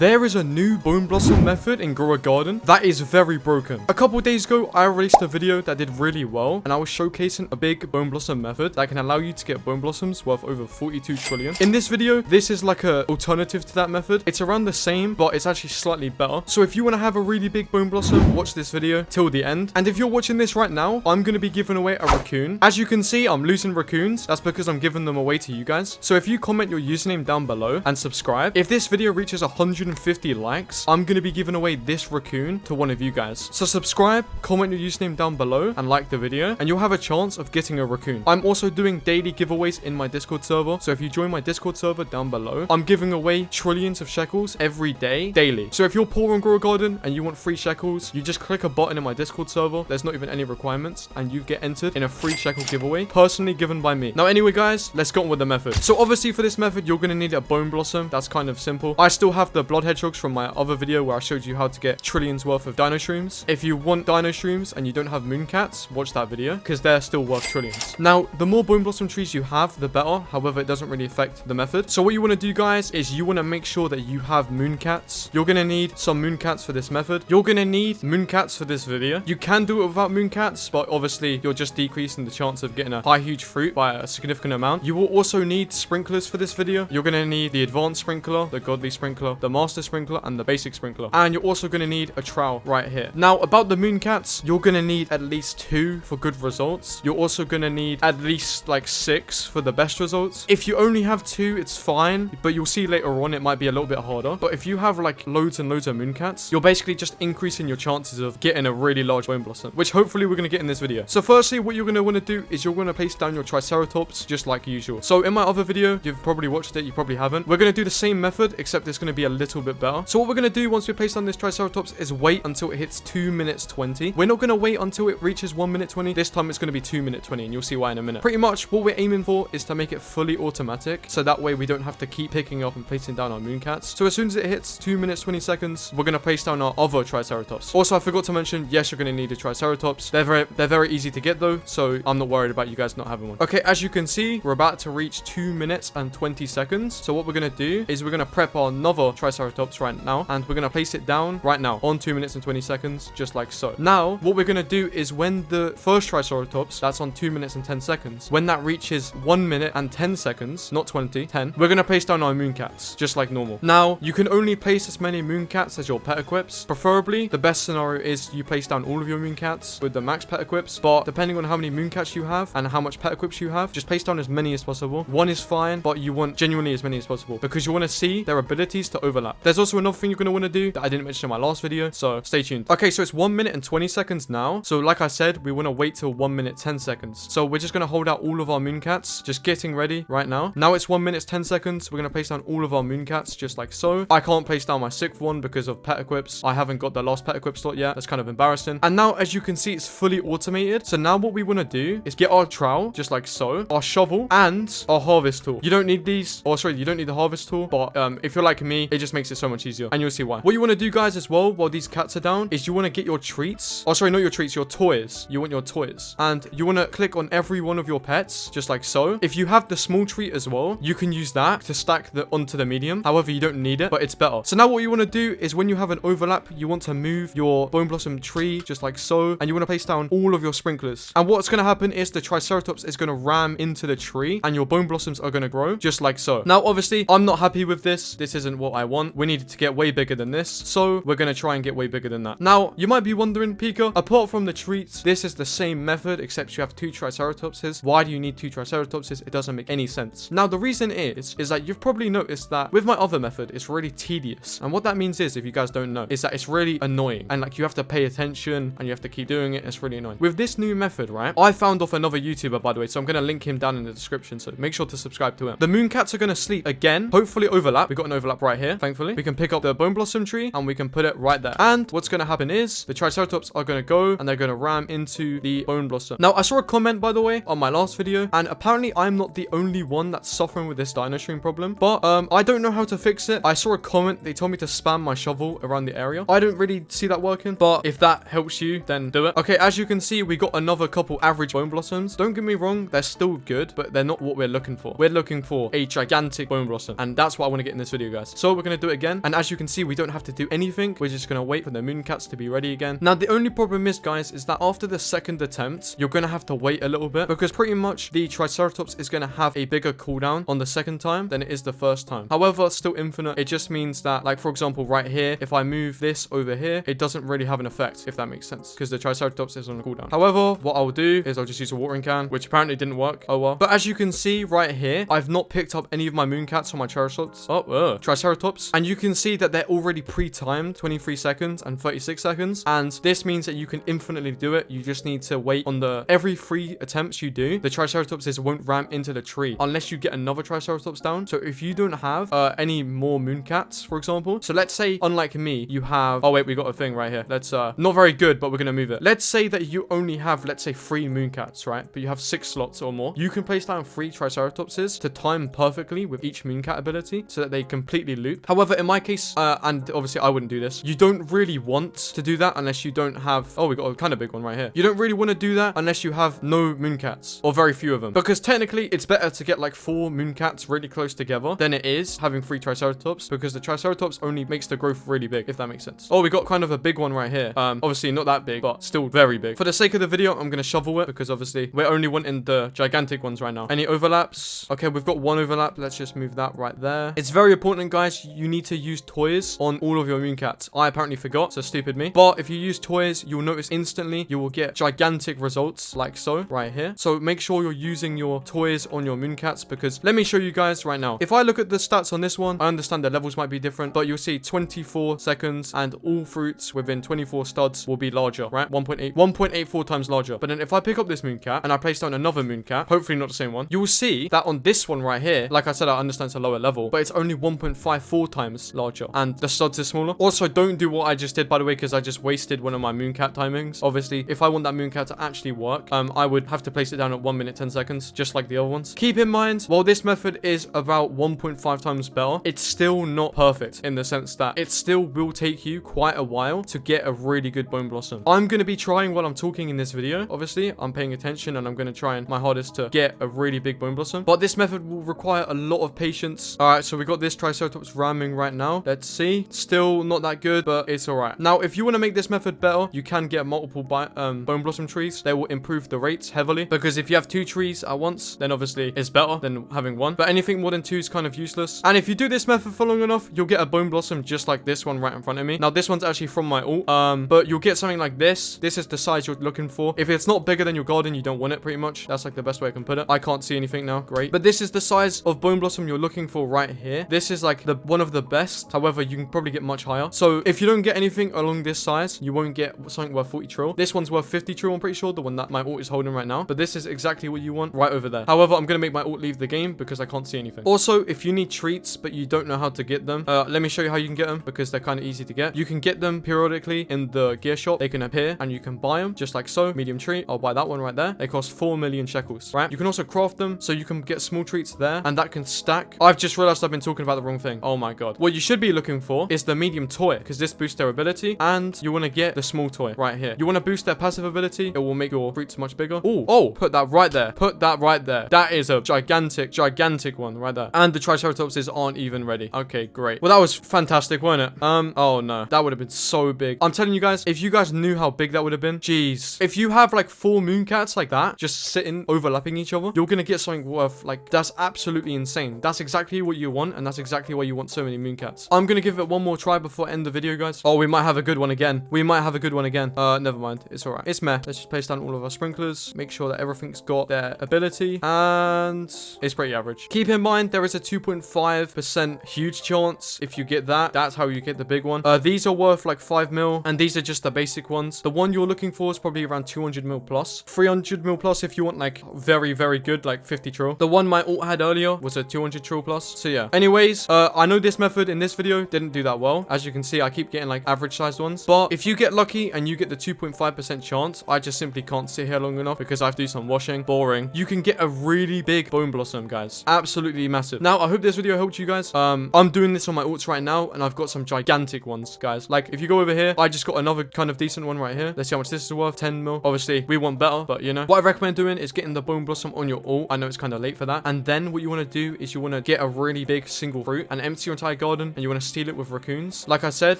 There is a new bone blossom method in Grow a Garden that is very broken. A couple days ago, I released a video that did really well, and I was showcasing a big bone blossom method that can allow you to get bone blossoms worth over 42 trillion. In this video, this is like a alternative to that method. It's around the same, but it's actually slightly better. So if you want to have a really big bone blossom, watch this video till the end. And if you're watching this right now, I'm going to be giving away a raccoon. As you can see, I'm losing raccoons. That's because I'm giving them away to you guys. So if you comment your username down below and subscribe, if this video reaches 150 likes, I'm going to be giving away this raccoon to one of you guys. So subscribe, comment your username down below and like the video, and you'll have a chance of getting a raccoon. I'm also doing daily giveaways in my Discord server. So if you join my Discord server down below, I'm giving away trillions of shekels every day, daily. So if you're poor on Grow a Garden and you want free shekels, you just click a button in my Discord server. There's not even any requirements, and you get entered in a free shekel giveaway, personally given by me. Now anyway guys, let's get on with the method. So obviously for this method, you're going to need a bone blossom. That's kind of simple. I still have the blood hedgehogs from my other video where I showed you how to get trillions worth of dino shrooms. If you want dino shrooms and you don't have mooncats, watch that video because they're still worth trillions. Now, the more bone blossom trees you have, the better. However, it doesn't really affect the method. So what you want to do guys is you want to make sure that you have mooncats. You're going to need some mooncats for this method. You're going to need mooncats for this video. You can do it without mooncats, but obviously you're just decreasing the chance of getting a high huge fruit by a significant amount. You will also need sprinklers for this video. You're going to need the advanced sprinkler, the godly sprinkler, the master sprinkler, and the basic sprinkler. And you're also going to need a trowel right here. Now about the mooncats, you're going to need at least 2 for good results. You're also going to need at least like 6 for the best results. If you only have 2, it's fine, but you'll see later on it might be a little bit harder. But if you have like loads and loads of mooncats, you're basically just increasing your chances of getting a really large bone blossom, which hopefully we're going to get in this video. So firstly, what you're going to want to do is you're going to place down your triceratops just like usual. So in my other video, you've probably watched it, you probably haven't. We're going to do the same method, except it's going to be a little bit better. So what we're going to do once we place down this triceratops is wait until it hits 2 minutes 20. We're not going to wait until it reaches 1 minute 20. This time it's going to be 2 minute 20, and you'll see why in a minute. Pretty much what we're aiming for is to make it fully automatic, so that way we don't have to keep picking up and placing down our mooncats. So as soon as it hits 2 minutes 20 seconds, we're going to place down our other triceratops. Also, I forgot to mention, yes, you're going to need a triceratops. They're very easy to get though, so I'm not worried about you guys not having one. Okay, as you can see, we're about to reach 2 minutes and 20 seconds. So what we're going to do is we're going to prep our another triceratops right now, and we're going to place it down right now on 2 minutes and 20 seconds, just like so. Now, what we're going to do is when the first triceratops, that's on 2 minutes and 10 seconds, when that reaches 1 minute and 10 seconds, not 20, 10, we're going to place down our mooncats, just like normal. Now, you can only place as many mooncats as your pet equips. Preferably, the best scenario is you place down all of your mooncats with the max pet equips, but depending on how many mooncats you have and how much pet equips you have, just place down as many as possible. 1 is fine, but you want genuinely as many as possible because you want to see their abilities to overlap. There's also another thing you're going to want to do that I didn't mention in my last video, so stay tuned. Okay, so it's 1 minute and 20 seconds now. So like I said, we want to wait till 1 minute 10 seconds. So we're just going to hold out all of our mooncats, just getting ready right now. Now it's 1 minute 10 seconds. We're going to place down all of our mooncats just like so. I can't place down my 6th one because of pet equips. I haven't got the last pet equip slot yet. That's kind of embarrassing. And now as you can see, it's fully automated. So now what we want to do is get our trowel just like so, our shovel and our harvest tool. You don't need these, or sorry, you don't need the harvest tool, but if you're like me, it just makes it so much easier, and you'll see why. What you want to do guys as well while these cats are down is you want to get your treats, oh sorry, not your treats, your toys. You want your toys, and you want to click on every one of your pets just like so. If you have the small treat as well, you can use that to stack onto the medium. However, you don't need it, but it's better. So now what you want to do is when you have an overlap, you want to move your bone blossom tree just like so, and you want to place down all of your sprinklers. And what's going to happen is the triceratops is going to ram into the tree and your bone blossoms are going to grow just like so. Now obviously I'm not happy with this. This isn't what I want. We need to get way bigger than this, so we're going to try and get way bigger than that. Now you might be wondering, Pika, apart from the treats, this is the same method except you have 2 triceratopses. Why do you need 2 triceratopses? It doesn't make any sense. Now the reason is that you've probably noticed that with my other method, it's really tedious. And what that means is, if you guys don't know, is that it's really annoying and like you have to pay attention and you have to keep doing it. It's really annoying. With this new method, right, I found off another YouTuber, by the way, so I'm going to link him down in the description, so make sure to subscribe to him. The mooncats are going to sleep again, hopefully overlap. We got an overlap right here, thankfully. We can pick up the bone blossom tree and we can put it right there. And what's going to happen is the triceratops are going to go and they're going to ram into the bone blossom. Now I saw a comment, by the way, on my last video, and apparently I'm not the only one that's suffering with this dino stream problem, but I don't know how to fix it. I saw a comment, they told me to spam my shovel around the area. I don't really see that working, but if that helps you, then do it. Okay, as you can see, we got another couple average bone blossoms. Don't get me wrong, they're still good, but they're not what we're looking for. We're looking for a gigantic bone blossom, and that's what I want to get in this video, guys. So we're going to do it again. And as you can see, we don't have to do anything. We're just going to wait for the mooncats to be ready again. Now, the only problem is, guys, is that after the second attempt, you're going to have to wait a little bit because pretty much the Triceratops is going to have a bigger cooldown on the second time than it is the first time. However, still infinite. It just means that, like, for example, right here, if I move this over here, it doesn't really have an effect, if that makes sense, because the Triceratops is on a cooldown. However, what I'll do is I'll just use a watering can, which apparently didn't work. Oh well. But as you can see right here, I've not picked up any of my mooncats on my Triceratops. And you can see that they're already pre-timed, 23 seconds and 36 seconds. And this means that you can infinitely do it. You just need to wait on every 3 attempts you do, the Triceratopses won't ram into the tree unless you get another Triceratops down. So if you don't have any more mooncats, for example, so let's say, unlike me, you have, oh wait, we got a thing right here. Let's, not very good, but we're gonna move it. Let's say that you only have, let's say, 3 mooncats, right? But you have 6 slots or more. You can place down 3 Triceratopses to time perfectly with each mooncat ability so that they completely loop. However, in my case, and obviously I wouldn't do this, you don't really want to do that unless you don't have, oh, we got a kind of big one right here. You don't really want to do that unless you have no mooncats or very few of them, because technically it's better to get like 4 mooncats really close together than it is having 3 Triceratops, because the Triceratops only makes the growth really big, if that makes sense. Oh, we got kind of a big one right here. Obviously not that big, but still very big. For the sake of the video, I'm going to shovel it because obviously we're only wanting the gigantic ones right now. Any overlaps? Okay, we've got 1 overlap. Let's just move that right there. It's very important, guys. You need to use toys on all of your mooncats. I apparently forgot, so stupid me. But if you use toys, you'll notice instantly you will get gigantic results like so right here. So make sure you're using your toys on your mooncats, because let me show you guys right now. If I look at the stats on this one, I understand the levels might be different, but you'll see 24 seconds and all fruits within 24 studs will be larger, right? 1.84 times larger. But then if I pick up this mooncat and I place down another mooncat, hopefully not the same one, you will see that on this one right here, like I said, I understand it's a lower level, but it's only 1.54 times larger and the studs is smaller. Also, don't do what I just did, by the way, because I just wasted one of my mooncat timings. Obviously, if I want that mooncat to actually work, I would have to place it down at 1 minute 10 seconds, just like the other ones. Keep in mind, while this method is about 1.5 times better, it's still not perfect in the sense that it still will take you quite a while to get a really good bone blossom. I'm going to be trying while I'm talking in this video. Obviously, I'm paying attention and I'm going to try my hardest to get a really big bone blossom, but this method will require a lot of patience. All right, so we got this Triceratops ramming right now. Let's see. Still not that good, but it's all right. Now, if you want to make this method better, you can get multiple bone blossom trees. They will improve the rates heavily, because if you have 2 trees at once, then obviously it's better than having 1. But anything more than 2 is kind of useless. And if you do this method for long enough, you'll get a bone blossom just like this one right in front of me. Now, this one's actually from my ult, but you'll get something like this. This is the size you're looking for. If it's not bigger than your garden, you don't want it, pretty much. That's like the best way I can put it. I can't see anything now. Great. But this is the size of bone blossom you're looking for right here. This is like one of the best. However, you can probably get much higher. So if you don't get anything along this size, you won't get something worth 40 trill. This one's worth 50 trill, I'm pretty sure, the one that my ult is holding right now. But this is exactly what you want right over there. However, I'm going to make my ult leave the game because I can't see anything. Also, if you need treats, but you don't know how to get them, let me show you how you can get them, because they're kind of easy to get. You can get them periodically in the gear shop. They can appear and you can buy them just like so. Medium treat. I'll buy that one right there. They cost 4 million shekels, right? You can also craft them so you can get small treats there, and that can stack. I've just realized I've been talking about the wrong thing. Oh my god. What you should be looking for is the medium toy, because this boosts their ability, and you want to get the small toy right here. You want to boost their passive ability. It will make your fruits much bigger. Oh, put that right there. Put that right there. That is a gigantic one right there. And the Triceratopses aren't even ready. Okay, great. Well, that was fantastic, wasn't it? Oh no, that would have been so big. I'm telling you guys, if you guys knew how big that would have been, jeez. If you have like 4 mooncats like that, just sitting overlapping each other, you're gonna get something worth, like, that's absolutely insane. That's exactly what you want, and that's exactly why you want so many mooncats. I'm gonna give it one more try before I end the video, guys. Oh, we might have a good one again. Never mind. It's all right. It's meh. Let's just place down all of our sprinklers. Make sure that everything's got their ability, and it's pretty average. Keep in mind, there is a 2.5% huge chance. If you get that, that's how you get the big one. These are worth like 5 mil, and these are just the basic ones. The one you're looking for is probably around 200 mil plus. 300 mil plus if you want like very, very good, like 50 trill. The one my ult had earlier was a 200 trill plus. So yeah. Anyways, I know this method in this video didn't do that well. As you can see, I keep getting like average sized ones. But if you get lucky and you get the 2.5% chance, I just simply can't sit here long enough because I have to do some washing. Boring. You can get a really big bone blossom, guys. Absolutely massive. Now, I hope this video helped you guys. I'm doing this on my ults right now, and I've got some gigantic ones, guys. Like, if you go over here, I just got another kind of decent one right here. Let's see how much this is worth. 10 mil. Obviously, we want better, but you know. What I recommend doing is getting the bone blossom on your ult. I know it's kind of late for that. And then what you want to do is you want to get a really big single fruit and empty your entire entire garden and you want to steal it with raccoons, like I said,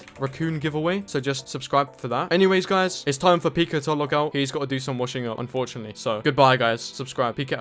raccoon giveaway. So just subscribe for that. Anyways, guys, it's time for Pika to log out. He's got to do some washing up, unfortunately. So goodbye, guys. Subscribe. Pika out.